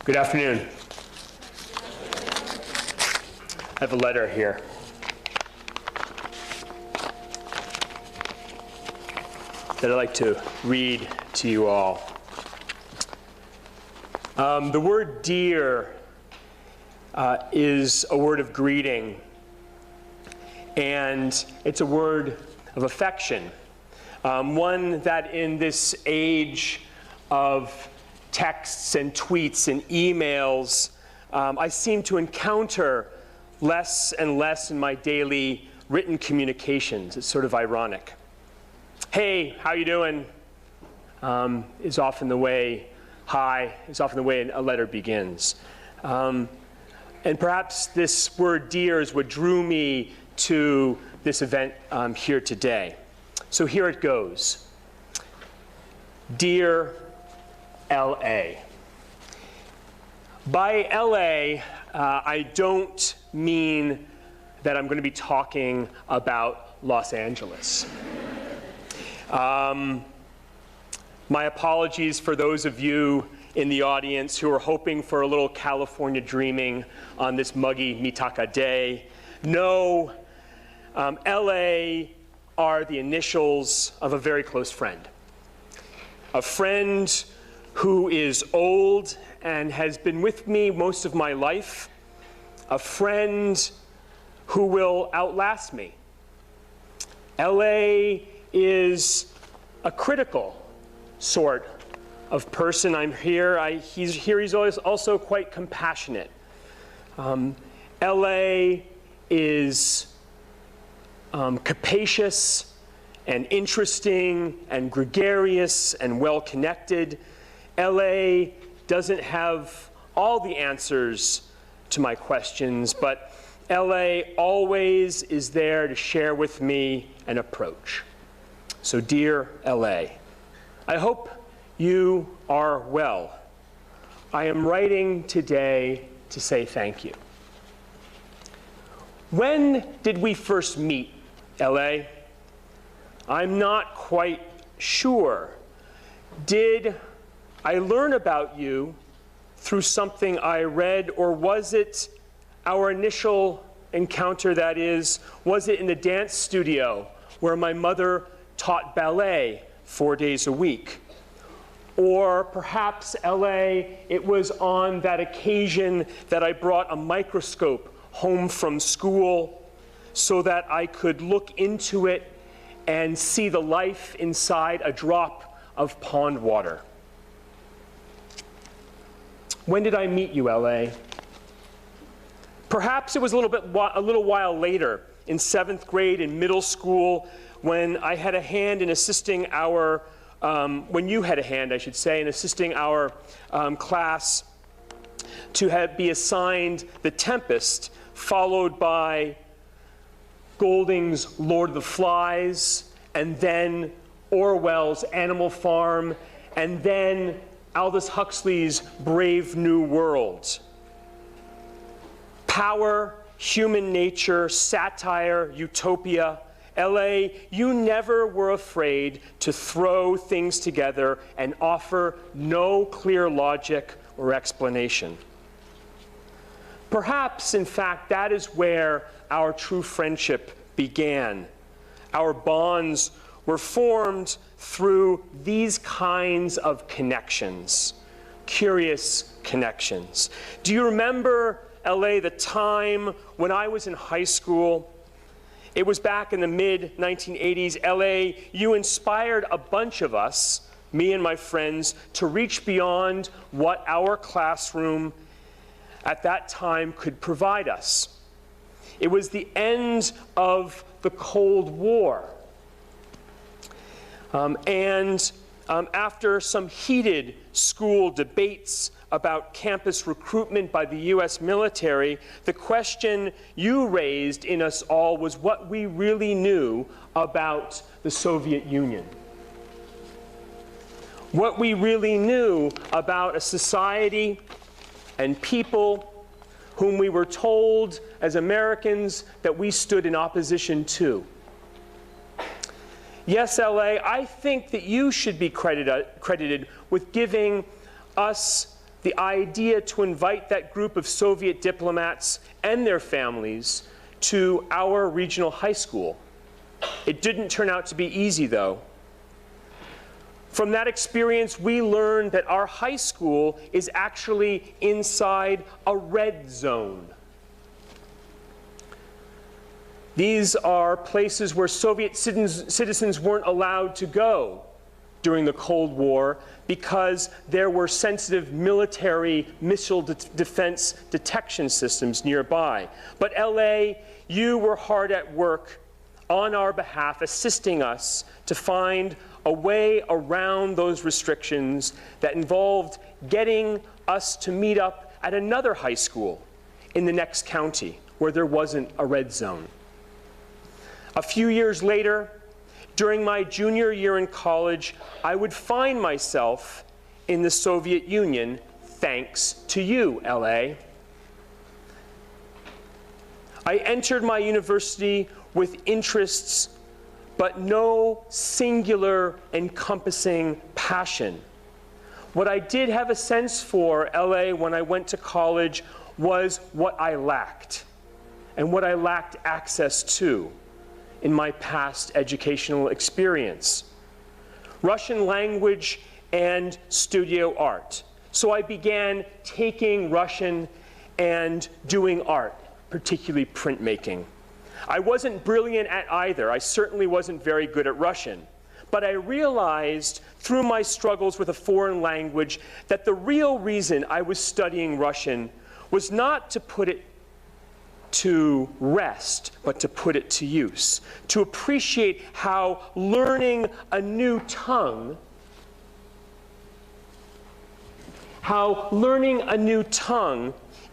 Good afternoon. I have a letter here. That I'd like to read to you all. The word dear is a word of greeting, and it's a word of affection. One that in this age of texts and tweets and emails, I seem to encounter less and less in my daily written communications. It's sort of ironic. Hey, how you doing? Is often the way, hi, is often the way a letter begins. And perhaps this word dear is what drew me to this event here today. So here it goes. Dear LA. By LA, I don't mean that I'm going to be talking about Los Angeles. My apologies for those of you in the audience who are hoping for a little California dreaming on this muggy Mitaka day. No, LA are the initials of a very close friend. A friend who is old and has been with me most of my life. A friend who will outlast me. LA is a critical sort of person. He's also quite compassionate. LA is capacious and interesting and gregarious and well-connected. LA doesn't have all the answers to my questions, but LA always is there to share with me an approach. So dear LA, I hope you are well. I am writing today to say thank you. When did we first meet, LA? I'm not quite sure. Did I learn about you through something I read, or was it our initial encounter, that is, was it in the dance studio where my mother taught ballet 4 days a week? Or perhaps, LA, it was on that occasion that I brought a microscope home from school so that I could look into it and see the life inside a drop of pond water. When did I meet you, LA? Perhaps it was a little while later, in 7th grade in middle school, when I had a hand in assisting our, when you had a hand, I should say, in assisting our class to be assigned The Tempest, followed by Golding's Lord of the Flies, and then Orwell's Animal Farm, and then Aldous Huxley's Brave New World. Power, human nature, satire, utopia. LA, you never were afraid to throw things together and offer no clear logic or explanation. Perhaps, in fact, that is where our true friendship began. Our bonds were formed through these kinds of connections, curious connections. Do you remember, LA, the time when I was in high school? It was back in the mid-1980s. LA, you inspired a bunch of us, me and my friends, to reach beyond what our classroom at that time could provide us. It was the end of the Cold War. After some heated school debates about campus recruitment by the US military, the question you raised in us all was what we really knew about the Soviet Union. What we really knew about a society and people whom we were told as Americans that we stood in opposition to. Yes, LA, I think that you should be credited with giving us the idea to invite that group of Soviet diplomats and their families to our regional high school. It didn't turn out to be easy, though. From that experience, we learned that our high school is actually inside a red zone. These are places where Soviet citizens weren't allowed to go during the Cold War because there were sensitive military missile defense detection systems nearby. But LA, you were hard at work on our behalf, assisting us to find a way around those restrictions that involved getting us to meet up at another high school in the next county where there wasn't a red zone. A few years later, during my junior year in college, I would find myself in the Soviet Union thanks to you, LA. I entered my university with interests, but no singular encompassing passion. What I did have a sense for, LA, when I went to college was what I lacked, and what I lacked access to in my past educational experience. Russian language and studio art. So I began taking Russian and doing art, particularly printmaking. I wasn't brilliant at either. I certainly wasn't very good at Russian. But I realized through my struggles with a foreign language that the real reason I was studying Russian was not to put it to rest, but to put it to use, to appreciate how learning a new tongue,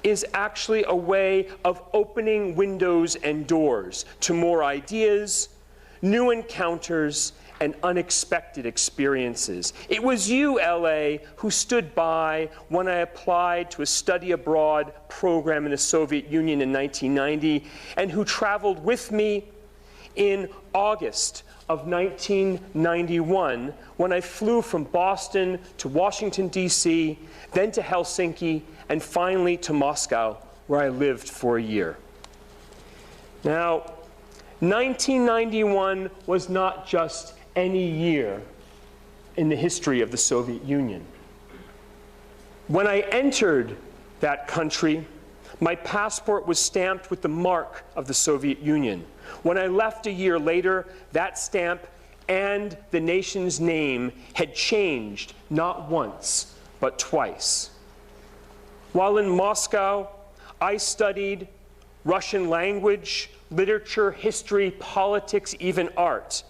is actually a way of opening windows and doors to more ideas, new encounters, and unexpected experiences. It was you, LA, who stood by when I applied to a study abroad program in the Soviet Union in 1990, and who traveled with me in August of 1991 when I flew from Boston to Washington, D.C., then to Helsinki, and finally to Moscow, where I lived for a year. Now, 1991 was not just any year in the history of the Soviet Union. When I entered that country, my passport was stamped with the mark of the Soviet Union. When I left a year later, that stamp and the nation's name had changed not once, but twice. While in Moscow, I studied Russian language, literature, history, politics, even art.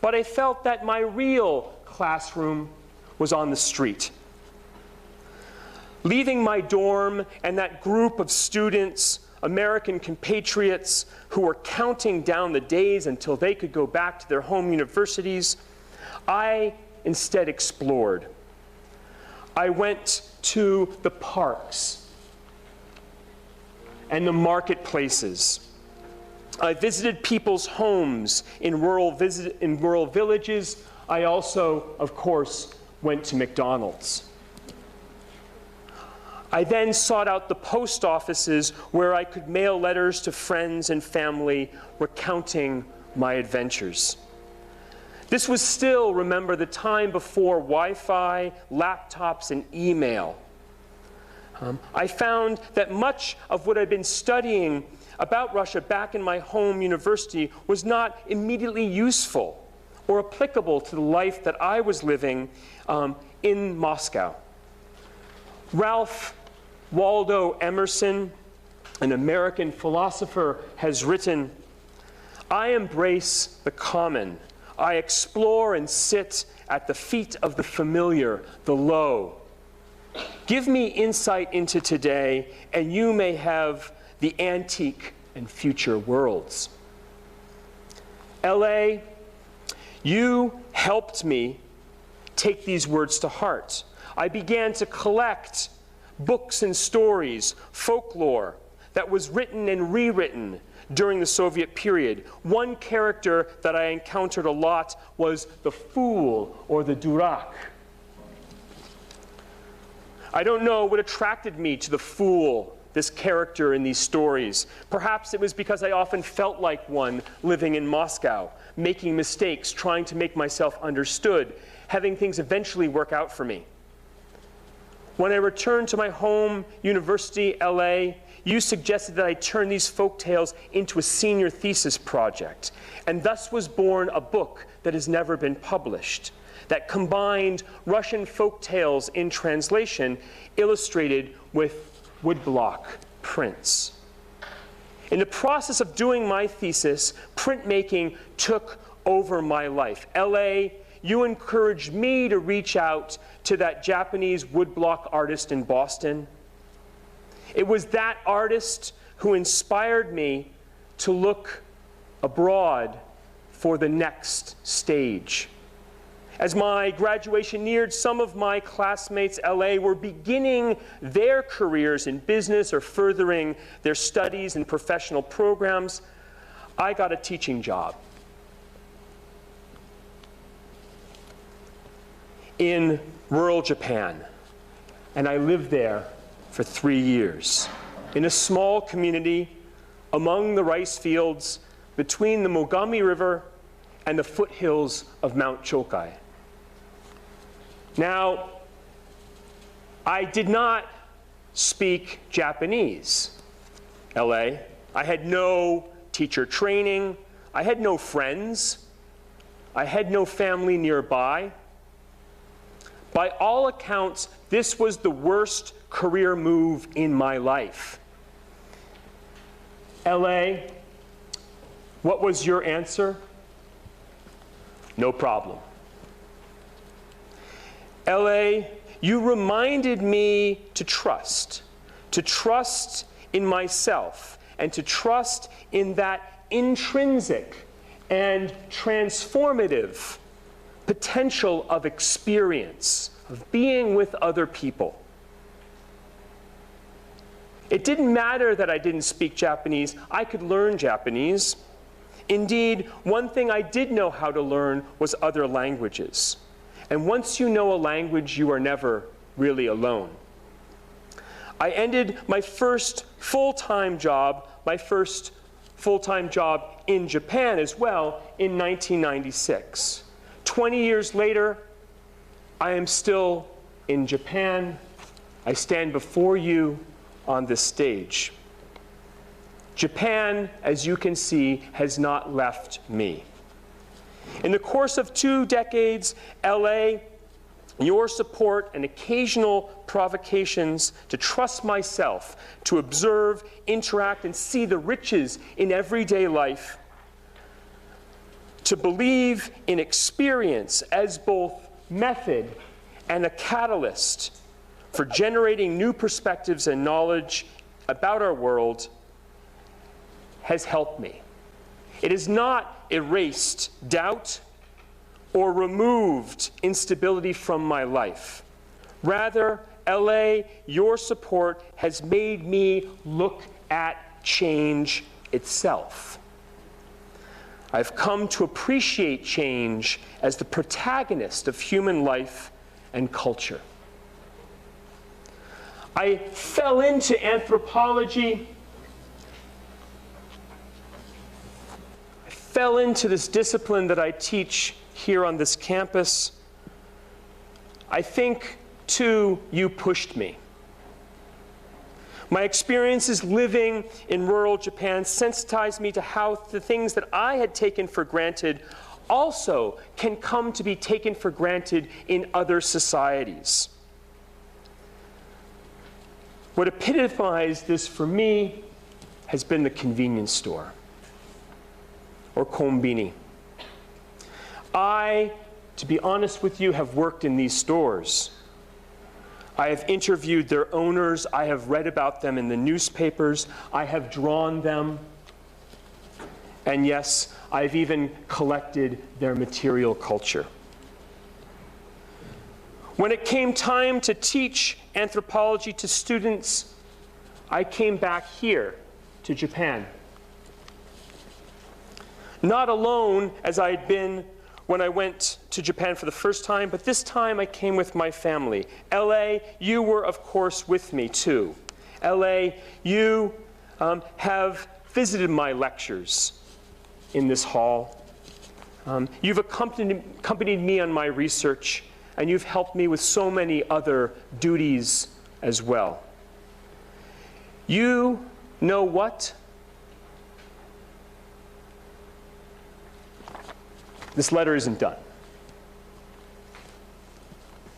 But I felt that my real classroom was on the street. Leaving my dorm and that group of students, American compatriots, who were counting down the days until they could go back to their home universities, I instead explored. I went to the parks and the marketplaces. I visited people's homes in rural villages. I also, of course, went to McDonald's. I then sought out the post offices where I could mail letters to friends and family recounting my adventures. This was still, remember, the time before Wi-Fi, laptops, and email. I found that much of what I'd been studying about Russia back in my home university was not immediately useful or applicable to the life that I was living in Moscow. Ralph Waldo Emerson, an American philosopher, has written, "I embrace the common. I explore and sit at the feet of the familiar, the low. Give me insight into today, and you may have the antique and future worlds." LA, you helped me take these words to heart. I began to collect books and stories, folklore, that was written and rewritten during the Soviet period. One character that I encountered a lot was the fool or the durak. I don't know what attracted me to the fool, this character in these stories. Perhaps it was because I often felt like one living in Moscow, making mistakes, trying to make myself understood, having things eventually work out for me. When I returned to my home university, LA, you suggested that I turn these folk tales into a senior thesis project, and thus was born a book that has never been published, that combined Russian folk tales in translation, illustrated with woodblock prints. In the process of doing my thesis, printmaking took over my life. LA, you encouraged me to reach out to that Japanese woodblock artist in Boston. It was that artist who inspired me to look abroad for the next stage. As my graduation neared, some of my classmates LA were beginning their careers in business or furthering their studies in professional programs. I got a teaching job in rural Japan, and I lived there for 3 years in a small community among the rice fields between the Mogami River and the foothills of Mount Chokai. Now, I did not speak Japanese, LA. I had no teacher training. I had no friends. I had no family nearby. By all accounts, this was the worst career move in my life. LA, what was your answer? No problem. LA, you reminded me to trust in myself, and to trust in that intrinsic and transformative potential of experience, of being with other people. It didn't matter that I didn't speak Japanese. I could learn Japanese. Indeed, one thing I did know how to learn was other languages. And once you know a language, you are never really alone. I ended my first full-time job in Japan as well, in 1996. 20 years later, I am still in Japan. I stand before you on this stage. Japan, as you can see, has not left me. In the course of 2 decades, LA, your support and occasional provocations to trust myself, to observe, interact, and see the riches in everyday life, to believe in experience as both method and a catalyst for generating new perspectives and knowledge about our world, has helped me. It has not erased doubt or removed instability from my life. Rather, LA, your support has made me look at change itself. I've come to appreciate change as the protagonist of human life and culture. I fell into anthropology. I fell into this discipline that I teach here on this campus. I think, too, you pushed me. My experiences living in rural Japan sensitized me to how the things that I had taken for granted also can come to be taken for granted in other societies. What epitomized this for me has been the convenience store, or konbini. I, to be honest with you, have worked in these stores. I have interviewed their owners. I have read about them in the newspapers. I have drawn them. And yes, I've even collected their material culture. When it came time to teach anthropology to students, I came back here to Japan. Not alone, as I had been when I went to Japan for the first time, but this time I came with my family. LA, you were, of course, with me, too. LA, you have visited my lectures in this hall. You've accompanied me on my research, and you've helped me with so many other duties as well. You know what? This letter isn't done.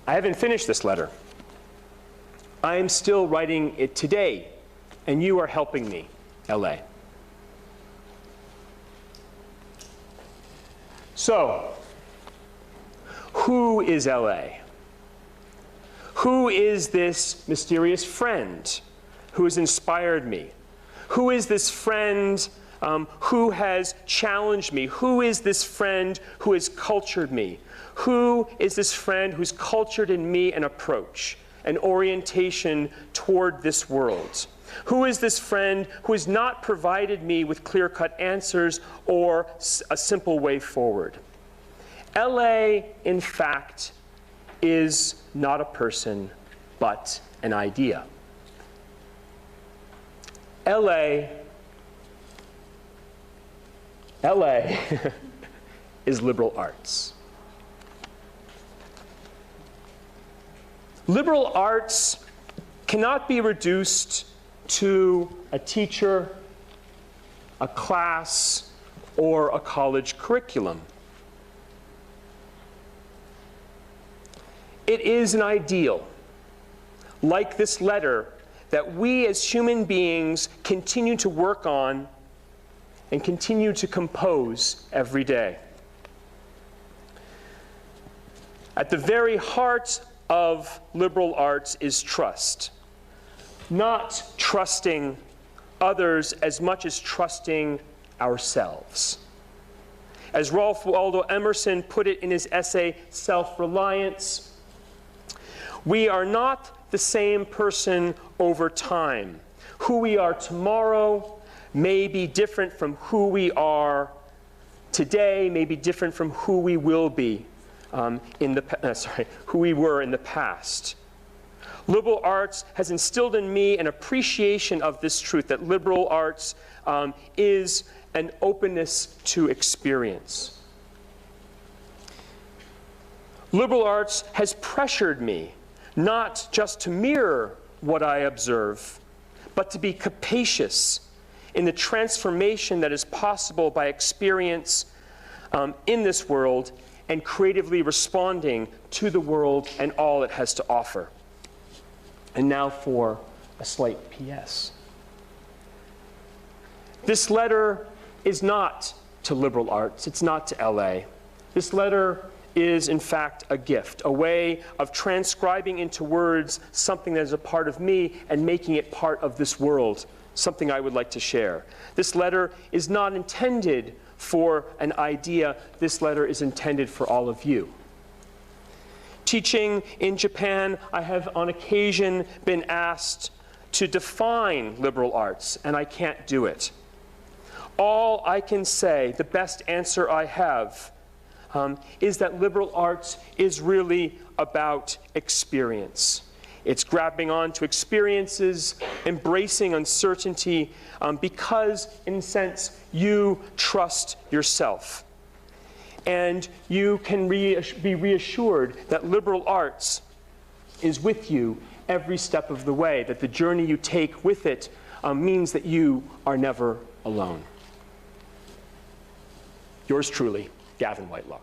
I haven't finished this letter. I am still writing it today, and you are helping me, LA. So, who is LA? Who is this mysterious friend who has inspired me? Who is this friend who has challenged me? Who is this friend who has cultured me? Who is this friend who's cultured in me an approach, an orientation toward this world? Who is this friend who has not provided me with clear-cut answers or a simple way forward? LA, in fact, is not a person, but an idea. LA is liberal arts. Liberal arts cannot be reduced to a teacher, a class, or a college curriculum. It is an ideal, like this letter, that we as human beings continue to work on and continue to compose every day. At the very heart of liberal arts is trust. Not trusting others as much as trusting ourselves. As Ralph Waldo Emerson put it in his essay, Self-Reliance, we are not the same person over time. Who we are tomorrow may be different from who we are today, may be different from who we will be who we were in the past. Liberal arts has instilled in me an appreciation of this truth, that liberal arts is an openness to experience. Liberal arts has pressured me not just to mirror what I observe, but to be capacious in the transformation that is possible by experience in this world and creatively responding to the world and all it has to offer. And now for a slight PS. This letter is not to liberal arts. It's not to LA. This letter is, in fact, a gift, a way of transcribing into words something that is a part of me and making it part of this world, something I would like to share. This letter is not intended for an idea. This letter is intended for all of you. Teaching in Japan, I have on occasion been asked to define liberal arts, and I can't do it. All I can say, the best answer I have, is that liberal arts is really about experience. It's grabbing onto experiences, embracing uncertainty, because, in a sense, you trust yourself. And you can be reassured that liberal arts is with you every step of the way, that the journey you take with it means that you are never alone. Yours truly, Gavin Whitelaw.